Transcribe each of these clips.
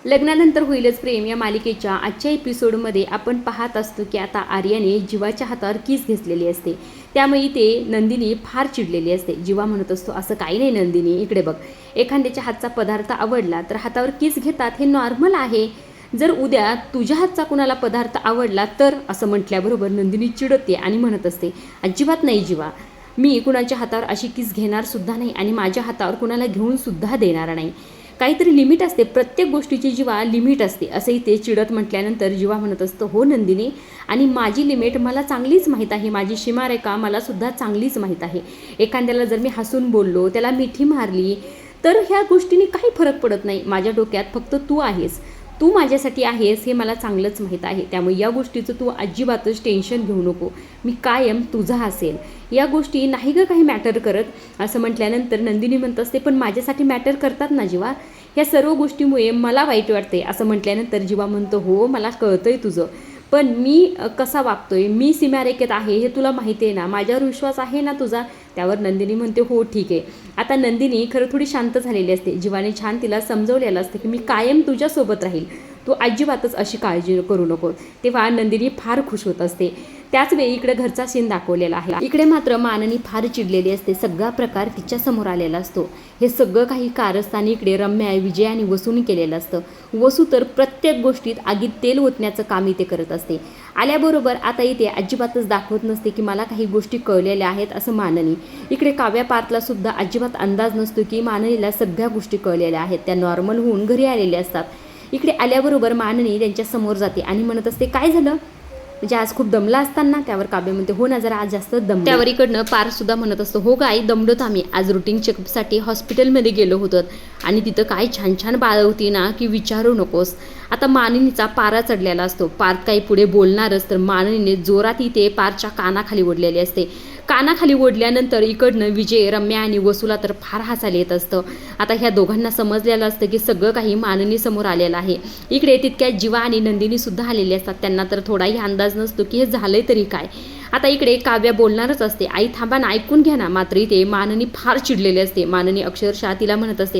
लग्नानंतर होईलच प्रेम या मालिकेच्या आजच्या एपिसोडमध्ये आपण पाहत असतो की आता आर्याने जीवाच्या हातावर किस घेतलेली असते. त्यामुळे ते नंदिनी फार चिडलेली असते. जीवा म्हणत असतो असं काही नाही नंदिनी, इकडे बघ, एखाद्याच्या हातचा पदार्थ आवडला तर हातावर किस घेतात, हे नॉर्मल आहे. जर उद्या तुझ्या हातचा कुणाला पदार्थ आवडला तर, असं म्हटल्याबरोबर नंदिनी चिडते आणि म्हणत असते अजिबात नाही जीवा, मी कुणाच्या हातावर अशी किस घेणार सुद्धा नाही आणि माझ्या हातावर कुणाला घेऊन सुद्धा देणार नाही. काहीतरी लिमिट असते, प्रत्येक गोष्टीची जीवा लिमिट असते, असंही ते चिडत म्हटल्यानंतर जीवा म्हणत असतं हो नंदिनी, आणि माझी लिमिट मला चांगलीच माहीत आहे, माझी सीमारेखा मला सुद्धा चांगलीच माहीत आहे. एखाद्याला जर मी हसून बोललो, त्याला मिठी मारली तर ह्या गोष्टींनी काही फरक पडत नाही. माझ्या डोक्यात फक्त तू आहेस, तू माझ्यासाठी आहेस हे मला चांगलंच माहीत आहे. त्यामुळे या गोष्टीचं तू अजिबातच टेन्शन घेऊ नको, मी कायम तुझा असेल, या गोष्टी नाही ग काही मॅटर करत. असं म्हटल्यानंतर नंदिनी म्हणत असते पण माझ्यासाठी मॅटर करतात ना जीवा, ह्या सर्व गोष्टीमुळे मला वाईट वाटते. असं म्हटल्यानंतर जीवा म्हणतो हो मला कळतंय तुझं, पण मी कसा वागतोय, मी सीमारेखेत आहे हे तुला माहिती आहे ना, माझ्यावर विश्वास आहे ना तुझा. त्यावर नंदिनी म्हणते हो ठीक आहे. आता नंदिनी खरं थोडी शांत झालेली असते. जीवाने छान तिला समजवलेलं असतं की मी कायम तुझ्यासोबत राहील, तू अजिबातच अशी काळजी करू नको. तेव्हा नंदिनी फार खुश होत असते. त्याच वेळी इकडे घरचा सीन दाखवलेला आहे. इकडे मात्र माननी फार चिडलेली असते. सगळा प्रकार तिच्या समोर आलेला असतो. हे सगळं काही कारस्थानी इकडे रम्या, विजय आणि वसूने केलेलं असतं. वसू तर प्रत्येक गोष्टीत आगीत तेल ओतण्याचं काम इथे करत असते. आल्याबरोबर आता इथे अजिबातच दाखवत नसते की मला काही गोष्टी कळलेल्या आहेत असं माननी. इकडे काव्या पार्थला सुद्धा अजिबात अंदाज नसतो की माननीला सगळ्या गोष्टी कळलेल्या आहेत. त्या नॉर्मल होऊन घरी आलेल्या असतात. इकडे आल्याबरोबर माननी त्यांच्या समोर जाते आणि म्हणत असते काय झालं, म्हणजे आज खूप दमला असताना. त्यावर काव्य म्हणते हो ना जरा आज जास्त दम. त्यावर इकडनं पार्थ सुद्धा म्हणत असतो हो काय दमडोत आम्ही, आज रुटीन चेकअपसाठी हॉस्पिटलमध्ये गेलो होतो आणि तिथं काय छान छान बाळ होती ना की विचारू नकोस. आता माननीचा पारा चढलेला असतो. पार्थ काही पुढे बोलणारच तर माननीने जोरात इथे पार्थच्या कानाखाली ओढलेले असते. कानाखाली ओढल्यानंतर इकडनं विजय, रम्या आणि वसूला तर फार हसायला येत असतं. आता ह्या दोघांना समजलेलं असतं की सगळं काही माननी समोर आलेलं आहे. इकडे तितक्यात जीवा आणि नंदिनी सुद्धा आलेले असतात. त्यांना तर थोडाही अंदाज नसतो की हे झालंय तरी काय. आता इकडे काव्या बोलणारच असते, आई थांबा ना, ऐकून घ्या ना. मात्र इथे माननी फार चिडलेली असते. माननी अक्षरशः तिला म्हणत असते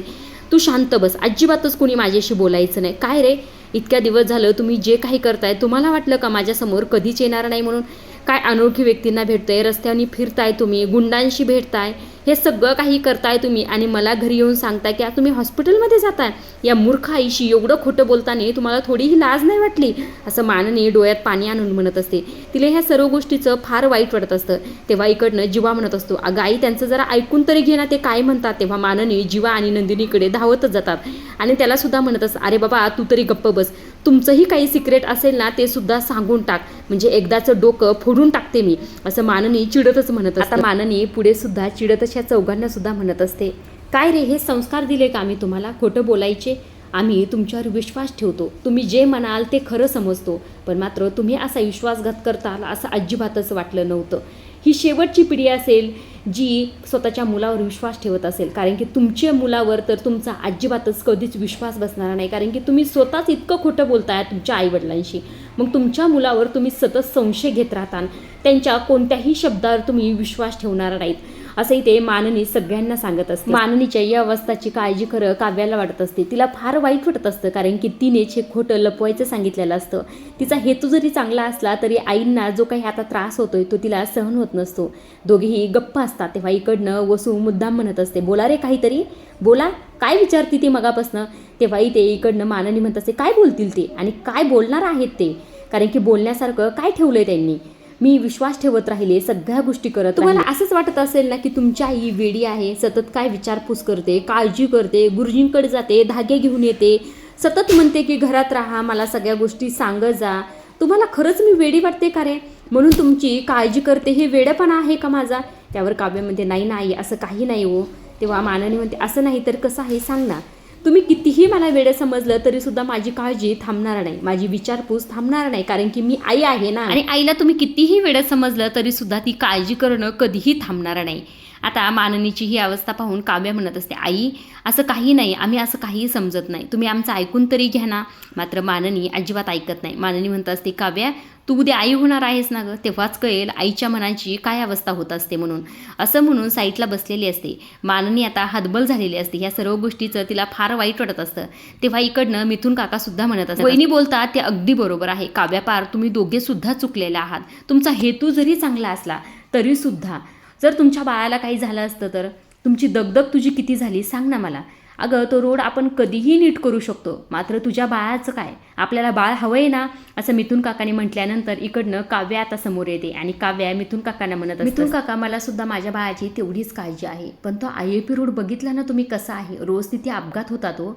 तू शांत बस, अजिबातच कुणी माझ्याशी बोलायचं नाही. काय रे, इतक्या दिवस झालं तुम्ही जे काही करताय, तुम्हाला वाटलं का माझ्यासमोर कधीच येणार नाही म्हणून? काय अनोळखी व्यक्तींना भेटताय, रस्त्याने फिरताय तुम्ही, गुंडांशी भेटताय, हे सगळं काही करताय तुम्ही आणि मला घरी येऊन सांगताय की तुम्ही हॉस्पिटलमध्ये जाताय. या मूर्ख आईशी एवढं खोटं बोलताना तुम्हाला थोडीही लाज नाही वाटली, असं माननी डोळ्यात पाणी आणून म्हणत असते. तिला ह्या सर्व गोष्टीचं फार वाईट वाटत असतं. तेव्हा इकडनं जीवा म्हणत असतो अगं आई त्यांचं जरा ऐकून तरी घे ना, ते काय म्हणतात. तेव्हा माननी जीवा आणि नंदिनीकडे धावतच जातात आणि त्याला सुद्धा म्हणत असतं अरे बाबा तू तरी गप्प बस, तुमचंही काही सिक्रेट असेल ना ते सुद्धा सांगून टाक, म्हणजे एकदाचं डोकं फोडून टाकते मी, असं माननी चिडतच म्हणत असते. आता माननी पुढे सुद्धा चिडतच ह्या चौघांना सुद्धा म्हणत असते काय रे, हे संस्कार दिले का आम्ही तुम्हाला खोटं बोलायचे? आम्ही तुमच्यावर विश्वास ठेवतो, तुम्ही जे म्हणाल ते खरं समजतो, पण मात्र तुम्ही असा विश्वासघात करताल असं अजिबातच वाटलं नव्हतं. ही शेवटची पिढी असेल जी स्वतःच्या मुलावर विश्वास ठेवत असेल, कारण की तुमच्या मुलावर तर तुमचा अजिबातच कधीच विश्वास बसणार नाही, कारण की तुम्ही स्वतःच इतकं खोटं बोलताय तुमच्या आईवडिलांशी. मग तुमच्या मुलावर तुम्ही सतत संशय घेत राहता, त्यांच्या कोणत्याही शब्दावर तुम्ही विश्वास ठेवणार नाहीत, असंही ते माननी सगळ्यांना सांगत असते. माननीच्या या अवस्थेची काळजी खरं काव्याला वाटत असते. तिला फार वाईट वाटत असतं, कारण की तिनेच हे खोटं लपवायचं सांगितलेलं असतं. तिचा हेतू जरी चांगला असला तरी आईंना जो काही आता त्रास होतोय तो तिला सहन होत नसतो. दोघेही गप्प असतात. तेव्हा इकडनं वसू मुद्दाम म्हणत असते बोला रे काहीतरी बोला, काय विचारती ती मगापासनं. तेव्हा इथे इकडनं माननी म्हणत असते काय बोलतील ते आणि काय बोलणार आहेत ते, कारण की बोलण्यासारखं काय ठेवलंय त्यांनी. मी विश्वास ठेवत राहिले, सगळ्या गोष्टी करत. तुम्हाला असंच वाटत असेल ना की तुमची आई वेडी आहे, सतत काय विचारपूस करते, काळजी करते, गुरुजींकडे जाते, धागे घेऊन येते, सतत म्हणते की घरात राहा, मला सगळ्या गोष्टी सांगत जा. तुम्हाला खरंच मी वेडी वाटते का रे, म्हणून तुमची काळजी करते, हे वेडपणा आहे का माझा? त्यावर काव्य म्हणते नाही नाही असं काही नाही हो. तेव्हा माननी म्हणते असं नाही तर कसं आहे सांग ना, तुम्ही कितीही मला वेडं समजलं तरी सुद्धा माझी काळजी थांबणार नाही, माझी विचारपूस थांबणार नाही, कारण की मी आई आहे ना, आणि आईला तुम्ही कितीही वेडं समजलं तरी सुद्धा ती काळजी करणं कधीही थांबणार नाही. आता माननीची ही अवस्था पाहून काव्या म्हणत असते, आई असं काही नाही, आम्ही असं काहीही समजत नाही, तुम्ही आमचं ऐकून तरी घ्या ना. मात्र माननी अजिबात ऐकत नाही. माननी म्हणत असते, काव्या तू उद्या आई होणार आहेस ना गं, तेव्हाच कळेल आईच्या मनाची काय अवस्था होत असते म्हणून. असं म्हणून साईटला बसलेली असते. माननी आता हतबल झालेली असते. ह्या सर्व गोष्टीचं तिला फार वाईट वाटत असतं. तेव्हा इकडनं मिथून काका सुद्धा म्हणत असतात, वहिनी बोलतात ते अगदी बरोबर आहे. काव्या पार तुम्ही दोघे सुद्धा चुकलेले आहात. तुमचा हेतू जरी चांगला असला तरी सुद्धा जर तुमच्या बाळाला काही झालं असतं तर तुमची दगदग तुझी किती झाली सांग ना मला. अगं तो रोड आपण कधीही नीट करू शकतो, मात्र तुझ्या बाळाचं काय, आपल्याला बाळ हवंय ना, असं मिथून काकाने म्हटल्यानंतर इकडनं काव्या आता समोर येते आणि काव्या मिथून काकांना म्हणत असते, मिथून काका मला सुद्धा माझ्या बाळाची तेवढीच काळजी आहे, पण तो IAP रोड बघितला ना तुम्ही कसा आहे, रोज तिथे अपघात होता तो,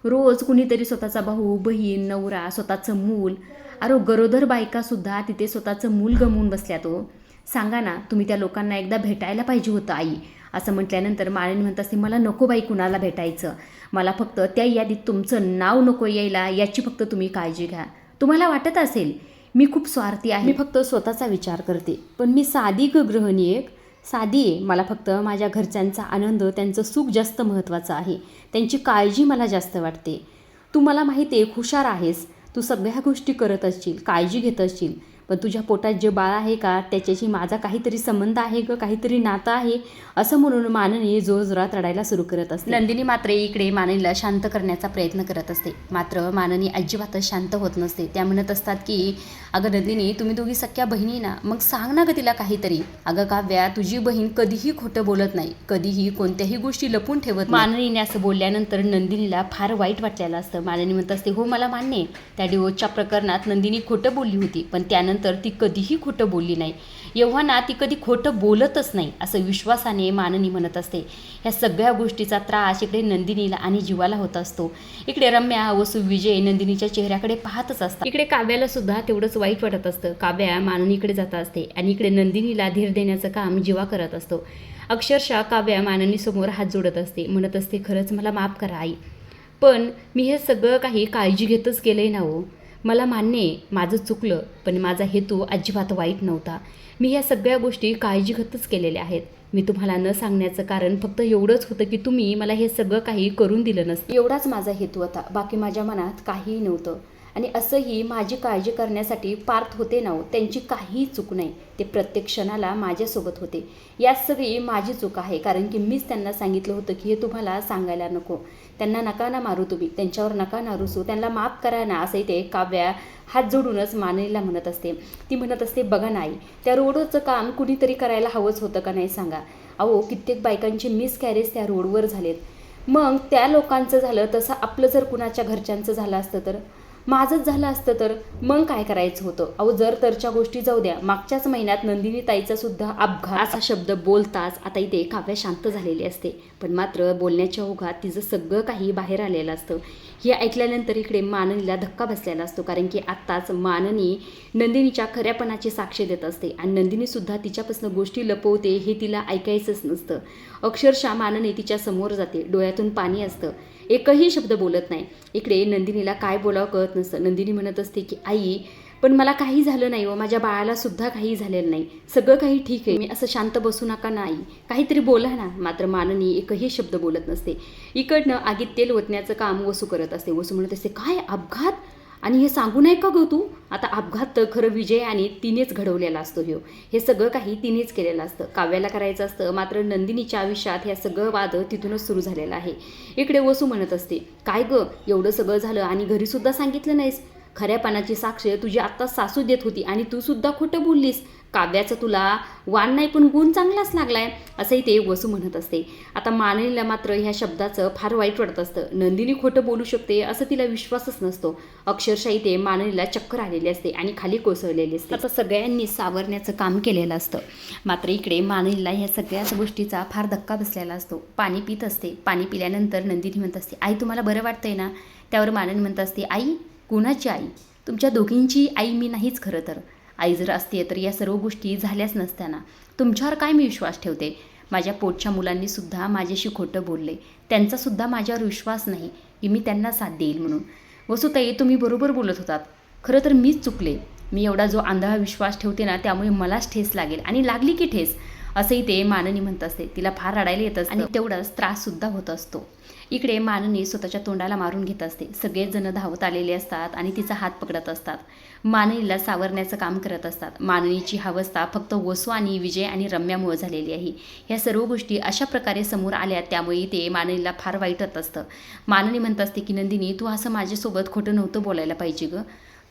रोज कुणीतरी स्वतःचा भाऊ बहीण नवरा स्वतःचं मूल, अरे गरोदर बायकासुद्धा तिथे स्वतःचं मूल गमवून बसल्या. तो सांगा ना, तुम्ही त्या लोकांना एकदा भेटायला पाहिजे होतं आई. असं म्हटल्यानंतर माळीन म्हणत असते, मला नको बाई कुणाला भेटायचं, मला फक्त त्या यादीत तुमचं नाव नको यायला याची फक्त तुम्ही काळजी घ्या. तुम्हाला वाटत असेल मी खूप स्वार्थी आहे, मी फक्त स्वतःचा विचार करते, पण मी साधी गृहिणी एक साधी आहे. मला फक्त माझ्या घरच्यांचा आनंद त्यांचं सुख जास्त महत्त्वाचं आहे, त्यांची काळजी मला जास्त वाटते. तू मला माहिती आहे हुशार आहेस, तू सगळ्या गोष्टी करत असशील, काळजी घेत असशील, पण तुझ्या पोटात जे बाळ आहे का त्याच्याशी माझा काहीतरी संबंध आहे ग, काहीतरी नातं आहे. असं म्हणून माननी जोरजोरात रडायला सुरू करत असते. नंदिनी मात्र इकडे माननीला शांत करण्याचा प्रयत्न करत असते, मात्र माननी अजिबातच शांत होत नसते. त्या म्हणत असतात की अगं नंदिनी तुम्ही दोघी सख्या बहिणी ना, मग सांग ना ग तिला काहीतरी. अगं काव्या तुझी बहीण कधीही खोटं बोलत नाही, कधीही कोणत्याही गोष्टी लपून ठेवत. माननीने असं बोलल्यानंतर नंदिनीला फार वाईट वाटलेलं असतं. माननी म्हणत असते, हो मला मान्य आहे त्या डिवोर्सच्या प्रकरणात नंदिनी खोटं बोलली होती, पण त्यानंतर ती कधीही खोटं बोलली नाही, एव्हाना ती कधी खोटं बोलतच नाही असं विश्वासाने माननी म्हणत असते. ह्या सगळ्या गोष्टीचा त्रास इकडे नंदिनीला आणि जीवाला होत असतो. इकडे रम्या वसू विजय नंदिनीच्या चेहऱ्याकडे पाहतच असतात. इकडे काव्याला सुद्धा तेवढंच वाईट वाटत असतं. काव्या माननीकडे जात असते आणि इकडे नंदिनीला धीर देण्याचं काम जीवा करत असतो. अक्षरशः काव्या माननीसमोर हात जोडत असते, म्हणत असते, खरंच मला माफ करा आई, पण मी हे सगळं काही काळजी घेतच केलंय ना हो. मला मान्य आहे माझं चुकलं, पण माझा हेतू अजिबात वाईट नव्हता. मी ह्या सगळ्या गोष्टी काळजी घेतच केलेल्या आहेत. मी तुम्हाला न सांगण्याचं कारण फक्त एवढंच होतं की तुम्ही मला हे सगळं काही करून दिलं नसतं, एवढाच माझा हेतू होता, बाकी माझ्या मनात काहीही नव्हतं. आणि असंही माझी काळजी करण्यासाठी पार्थ होते ना हो, त्यांची काहीही चूक नाही, ते प्रत्येक क्षणाला माझ्यासोबत होते. यात सगळी माझी चूक आहे, कारण की मीच त्यांना सांगितलं होतं की हे तुम्हाला सांगायला नको, त्यांना नका ना मारू तुम्ही, त्यांच्यावर नका ना रुसू, त्यांना माफ करा ना, असंही ते काव्या हात जोडूनच माननीला म्हणत असते. ती म्हणत असते, बघा नाही त्या रोडचं काम कुणीतरी करायला हवंच होतं का नाही सांगा. अहो कित्येक बायकांचे मिसकॅरेज त्या रोडवर झालेत, मग त्या लोकांचं झालं तसं आपलं जर कुणाच्या घरच्यांचं झालं असतं तर, माझंच झालं असतं तर मग काय करायचं होतं. अहो जर तरच्या गोष्टी जाऊ द्या, मागच्याच महिन्यात नंदिनी ताईचा सुद्धा अपघात असा शब्द बोलताच आता इथे काव्या शांत झालेली असते, पण मात्र बोलण्याच्या ओघात तिचं सगळं काही बाहेर आलेलं असतं. हे ऐकल्यानंतर इकडे माननीला धक्का बसलेला असतो, कारण की आत्ताच माननी नंदिनीच्या खऱ्यापणाची साक्ष देत असते आणि नंदिनीसुद्धा तिच्यापासून गोष्टी लपवते हे तिला ऐकायचंच नसतं. अक्षरशः माननी तिच्या समोर जाते, डोळ्यातून पाणी असतं, एकही शब्द बोलत नाही. इकडे नंदिनीला काय बोलावं कळत नसतं. नंदिनी म्हणत असते की आई पण मला काही झालं नाही व माझ्या बाळाला सुद्धा काही झालेलं नाही, सगळं काही ठीक आहे, मी असं शांत बसू नका नाही, काहीतरी बोला ना. मात्र माननी एकही शब्द बोलत नसते. इकडनं आगीत तेल ओतण्याचं काम वसू करत असते. वसू म्हणत असते, काय अपघात, आणि हे सांगू नाही का गं तू. आता अपघात तर खरं विजय आणि तिनेच घडवलेला असतो, हे सगळं काही तिनेच केलेलं असतं, काव्याला करायचं असतं. मात्र नंदिनीच्या आयुष्यात ह्या सगळं वाद तिथूनच सुरू झालेलं आहे. इकडे वसू म्हणत असते, काय गं एवढं सगळं झालं आणि घरीसुद्धा सांगितलं नाहीस, खऱ्यापणाची साक्ष तुझी आत्ता सासू देत होती आणि तू सुद्धा खोटं बोललीस, काव्याचं तुला वाण नाही पण गुण चांगलाच लागलाय, असंही ते वसू म्हणत असते. आता माननीला मात्र ह्या शब्दाचं फार वाईट वाटत असतं. नंदिनी खोटं बोलू शकते असं तिला विश्वासच नसतो. अक्षरशः इथे माननीला चक्कर आलेली असते आणि खाली कोसळलेली असते. आता सगळ्यांनी सावरण्याचं काम केलेलं असतं. मात्र इकडे माननीला ह्या सगळ्याच गोष्टीचा फार धक्का बसलेला असतो. पाणी पित असते. पाणी पिल्यानंतर नंदिनी म्हणत असते, आई तुम्हाला बरं वाटतंय ना. त्यावर माननी म्हणत असते, आई कुणाची आई, तुमच्या दोघींची आई मी नाहीच. खरं तर आई जर असते तर या सर्व गोष्टी झाल्याच नसत्या ना. तुमच्यावर काय मी विश्वास ठेवते. माझ्या पोटच्या मुलांनीसुद्धा माझ्याशी खोटं बोलले, त्यांचासुद्धा माझ्यावर विश्वास नाही की मी त्यांना साथ देईल म्हणून. वसुताई तुम्ही बरोबर बोलत होतात, खरं तर मीच चुकले. मी एवढा जो आंधळा विश्वास ठेवते ना त्यामुळे मलाच ठेस लागेल आणि लागली की ठेस. असंही ते माननी म्हणत असते. तिला फार रडायला येत असतं आणि तेवढाच त्राससुद्धा होत असतो. इकडे माननी स्वतःच्या तोंडाला मारून घेत असते. सगळेच जण धावत आलेले असतात आणि तिचा हात पकडत असतात. माननीला सावरण्याचं काम करत असतात. माननीची अवस्था फक्त वसू आणि विजय आणि रम्यामुळे झालेली आहे. ह्या सर्व गोष्टी अशा प्रकारे समोर आल्या, त्यामुळे ते माननीला फार वाईटत असतं. माननी म्हणत असते की नंदिनी, तू असं माझ्यासोबत खोटं नव्हतं बोलायला पाहिजे गं.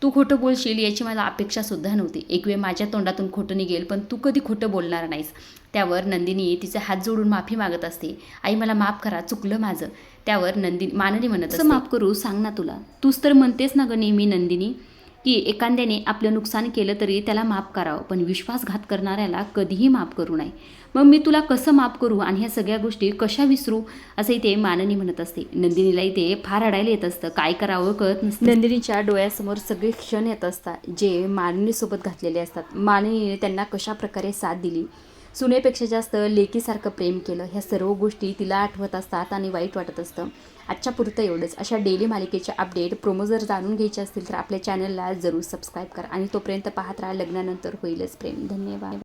तू खोटं बोलशील याची मला अपेक्षासुद्धा नव्हती. एक वेळ माझ्या तोंडातून खोटं निघेल, पण तू कधी खोटं बोलणार नाहीस. त्यावर नंदिनी तिचे हात जोडून माफी मागत असते. आई मला माफ करा, चुकलं माझं. त्यावर माननी म्हणत असते, माफ करू सांग ना तुला. तूच तर म्हणतेस ना गं नेहमी नंदिनी की एखाद्याने आपलं नुकसान केलं तरी त्याला माफ करावं, पण विश्वासघात करणाऱ्याला कधीही माफ करू नये. मग मी तुला कसं माफ करू आणि ह्या सगळ्या गोष्टी कशा विसरू, असंही ते माननी म्हणत असते. नंदिनीलाही ते फार रडायला येत असतं. काय करावं कळत नसतं. नंदिनीच्या डोळ्यासमोर सगळे क्षण येत असतात जे माननीसोबत घातलेले असतात. माननीने त्यांना कशा प्रकारे साथ दिली, सुनेपेक्षा जास्त लेकीसारखं प्रेम केलं, ह्या सर्व गोष्टी तिला आठवत असतात आणि वाईट वाटत असतं. आजच्या पुरतं एवढंच. अशा डेली मालिकेचे अपडेट प्रोमो जर जाणून घ्यायचे असतील तर आपल्या चॅनलला जरूर सबस्क्राईब करा आणि तोपर्यंत पाहत राहा लग्नानंतर होईलच प्रेम. धन्यवाद.